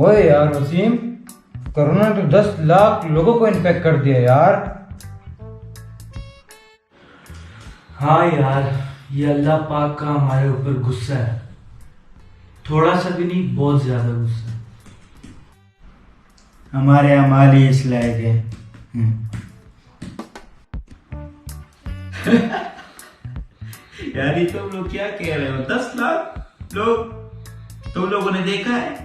ओए यार वसीम, कोरोना ने तो 10 लाख लोगों को इन्फेक्ट कर दिया यार। हाँ यार, ये अल्लाह पाक का हमारे ऊपर गुस्सा है। थोड़ा सा भी नहीं, बहुत ज्यादा गुस्सा। हमारे अमाल ही इस लायक है। यार ये तुम लोग क्या कह रहे हो? 10 लाख लोग तुम लोगों ने देखा है?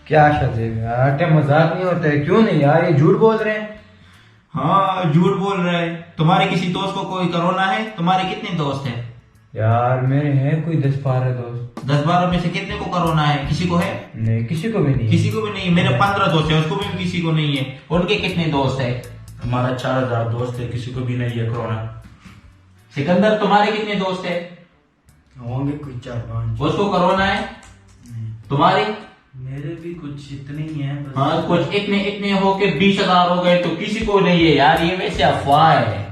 क्या शादी यार, क्या मजाक नहीं होता है? क्यों नहीं यार, ये झूठ बोल रहे हैं। हाँ झूठ बोल रहे हैं। तुम्हारे किसी दोस्त को कोई कोरोना है? तुम्हारे कितने दोस्त हैं? यार मेरे हैं कोई 10-12 दोस्त। 10-12 में से कितने को कोरोना है? किसी को है? नहीं, किसी को भी नहीं। किसी को भी नहीं। मेरे 15 दोस्त है, उसको भी किसी को नहीं है। उनके कितने दोस्त है? हमारा 4000 दोस्त है, किसी को भी नहीं है कोरोना। सिकंदर तुम्हारे कितने दोस्त है? होंगे कुछ 4-5। उसको कोरोना है? तुम्हारे? मेरे भी कुछ इतने ही हैं बस। हाँ कुछ इतने इतने हो के 20,000 हो गए तो किसी को नहीं है यार। ये वैसे अफवाह है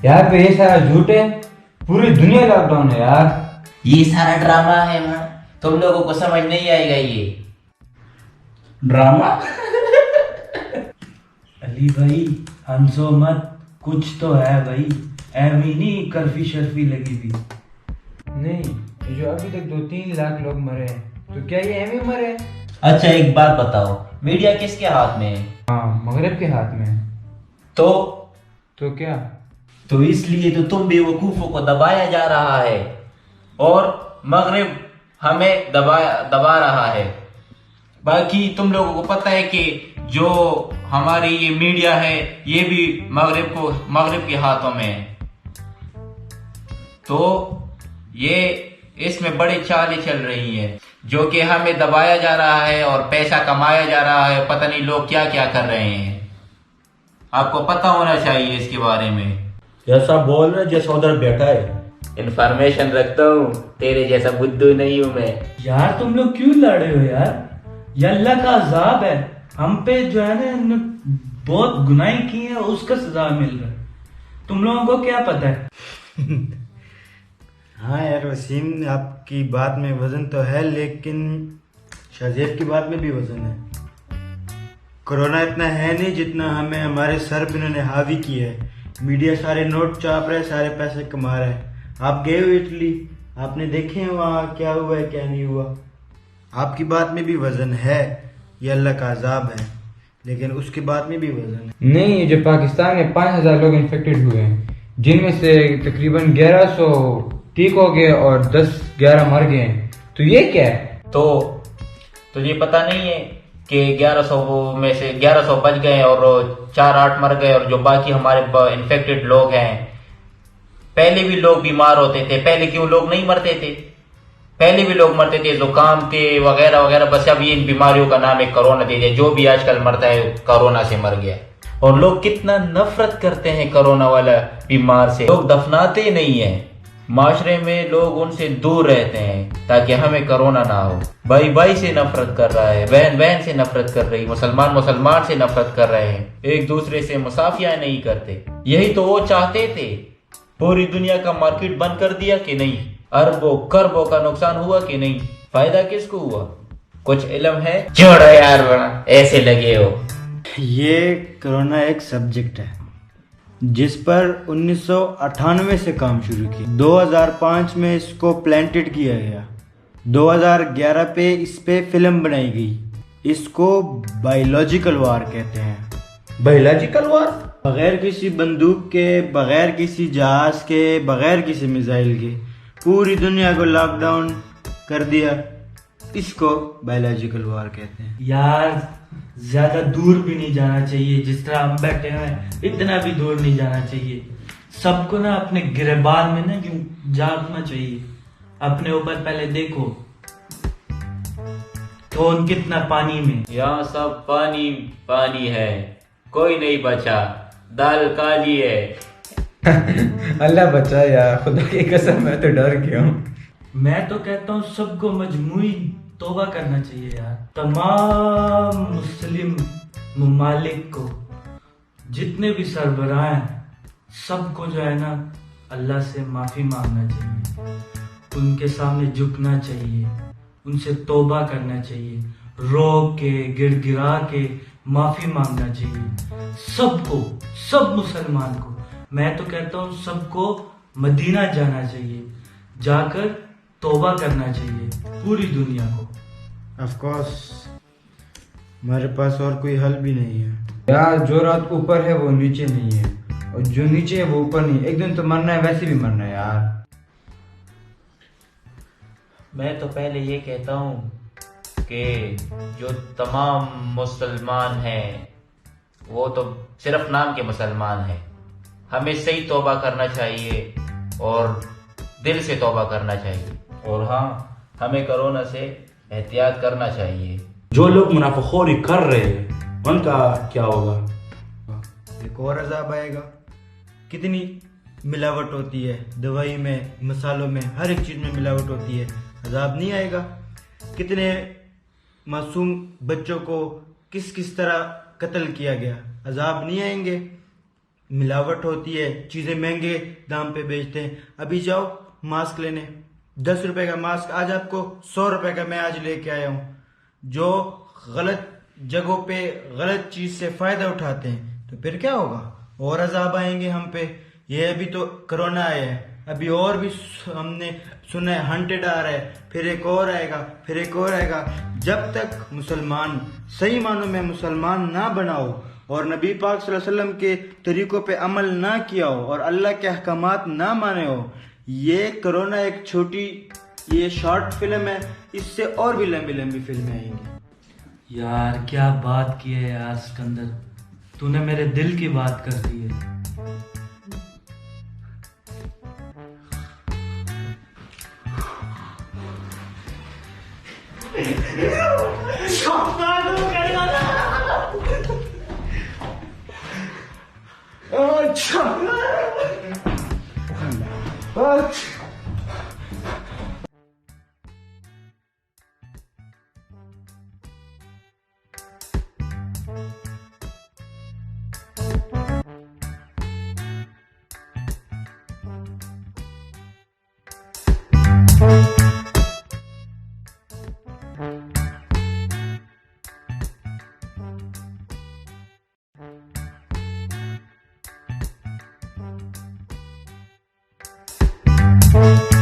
यार पे ये सारा झूठ है, पूरी दुनिया लॉकडाउन है यार। ये सारा ड्रामा है। तुम लोगों को समझ नहीं आएगा ये ड्रामा। अली भाई हंसो मत, कुछ तो है भाई। एमी नहीं कर्फी शर्फी लगी थी। नहीं, ये जो अभी तक 2-3 लाख लोग मरे हैं, तो क्या ये एम मरे हैं? अच्छा एक बात बताओ, मीडिया किसके हाथ में है? हाँ, मगरब के हाथ में है। तो क्या? तो इसलिए तो तुम बेवकूफों को दबाया जा रहा है और मगरिब हमें दबा रहा है। बाकी तुम लोगों को पता है कि जो हमारी ये मीडिया है ये भी मगरिब के हाथों में है। तो ये इसमें बड़ी चालें चल रही हैं जो कि हमें दबाया जा रहा है और पैसा कमाया जा रहा है। पता नहीं लोग क्या क्या कर रहे हैं। आपको पता होना चाहिए इसके बारे में। ऐसा बोल रहे जैसा उधर बैठा है। इन्फॉर्मेशन रखता हूँ, तेरे जैसा बुद्धू नहीं हूँ मैं। यार तुम लोग क्यों लड़े हो यार? ये अल्लाह का अजाब है हम पे, जो है ना इन्होंने बहुत गुनाह की है, उसका सजा मिल रहा है। तुम लोगों को क्या पता है? हाँ यार वसीम, आपकी बात में वजन तो है, लेकिन शाहजेब की बात में भी वजन है। कोरोना इतना है नहीं जितना हमें हमारे सर पे इन्होंने हावी किया है। मीडिया सारे नोट चाप रहे, सारे पैसे कमा रहे हैं। आप गए हो इटली, आपने देखे हैं वहाँ क्या हुआ है क्या नहीं हुआ। आपकी बात में भी वजन है, ये अल्लाह का अजाब है, लेकिन उसकी बात में भी वजन है। नहीं, ये जो पाकिस्तान में 5,000 लोग इन्फेक्टेड हुए हैं, जिनमें से तकरीबन 1100 ठीक हो गए और 10-11 मर गए हैं, तो ये क्या है? तो ये पता नहीं है कि 1100 में से 1100 बच गए और 4-8 मर गए, और जो बाकी हमारे इन्फेक्टेड लोग हैं। पहले भी लोग बीमार होते थे, पहले क्यों लोग नहीं मरते थे? पहले भी लोग मरते थे, जुकाम थे वगैरह वगैरह। बस अब ये इन बीमारियों का नाम एक कोरोना दे दिया। जो भी आजकल मरता है कोरोना से मर गया। और लोग कितना नफरत करते हैं कोरोना वाला बीमार से। लोग दफनाते नहीं है, माशरे में लोग उनसे दूर रहते हैं ताकि हमें कोरोना ना हो। भाई भाई से नफरत कर रहा है, बहन बहन से नफरत कर रही, मुसलमान से नफरत कर रहे हैं, एक दूसरे से मुसाफिया नहीं करते। यही तो वो चाहते थे। पूरी दुनिया का मार्केट बंद कर दिया कि नहीं? अरबों खरबों का नुकसान हुआ कि नहीं? फायदा किसको हुआ? कुछ इल्म है? छोड़ो यार, बड़ा ऐसे लगे हो। ये कोरोना एक सब्जेक्ट है जिस पर 1998 से काम शुरू किया। 2005 में इसको प्लांटेड किया गया। 2011 पे इस पे फिल्म बनाई गई। इसको बायोलॉजिकल वार कहते हैं। बायोलॉजिकल वार? बगैर किसी बंदूक के, बगैर किसी जहाज के, बगैर किसी मिसाइल के पूरी दुनिया को लॉकडाउन कर दिया। इसको बायोलॉजिकल वार कहते हैं। यार ज्यादा दूर भी नहीं जाना चाहिए। जिस तरह हम बैठे हैं इतना भी दूर नहीं जाना चाहिए। सबको ना अपने गिरबान में ना यूं झांकना चाहिए। अपने ऊपर पहले देखो कौन कितना पानी में। यहाँ सब पानी पानी है, कोई नहीं बचा। दाल काली है। अल्लाह बचा यार, खुदा की कसम मैं तो डर गया हूँ। मैं तो कहता हूँ सबको मजमूई तौबा करना चाहिए यार। तमाम मुस्लिम ममालिक को, जितने भी सरबराह हैं, सबको जो है ना अल्लाह से माफी मांगना चाहिए। उनके सामने झुकना चाहिए, उनसे तौबा करना चाहिए, रो के गिड़गिड़ा के माफी मांगना चाहिए। सबको, सब मुसलमान को, मैं तो कहता हूँ सबको मदीना जाना चाहिए, जाकर तौबा करना चाहिए पूरी दुनिया को। ऑफ कोर्स हमारे पास और कोई हल भी नहीं है। यार जो रात ऊपर है वो नीचे नहीं है, और जो नीचे है वो ऊपर नहीं। एक दिन तो मरना है, वैसे भी मरना है यार। मैं तो पहले ये कहता हूँ कि जो तमाम मुसलमान हैं वो तो सिर्फ नाम के मुसलमान हैं। हमें सही तौबा करना चाहिए और दिल से तौबा करना चाहिए। और हाँ, हमें कोरोना से एहतियात करना चाहिए। जो लोग मुनाफाखोरी कर रहे हैं उनका क्या होगा? एक और अजाब आएगा। कितनी मिलावट होती है दवाई में, मसालों में, हर एक चीज में मिलावट होती है। अजाब नहीं आएगा? कितने मासूम बच्चों को किस किस तरह कत्ल किया गया, अजाब नहीं आएंगे? मिलावट होती है, चीजें महंगे दाम पे बेचते हैं। अभी जाओ मास्क लेने, 10 रुपए का मास्क आज आपको 100 रुपए का मैं आज लेके आया हूँ। जो गलत जगहों पे गलत चीज से फायदा उठाते हैं तो फिर क्या होगा? और अजाब आएंगे हम पे। ये अभी तो कोरोना आया है, अभी और भी हमने सुना है हंटेड आ रहा है, फिर एक और आएगा, फिर एक और आएगा। जब तक मुसलमान सही मानों में मुसलमान ना बनाओ और नबी पाक सल्लल्लाहु अलैहि वसल्लम के तरीकों पे अमल ना किया हो और अल्लाह के अहकामात ना माने हो, ये कोरोना एक छोटी, ये शॉर्ट फिल्म है, इससे और भी लंबी लंबी फिल्में आएंगी। यार क्या बात की है यार सिकंदर, तूने मेरे दिल की बात कर दी है। Thank you.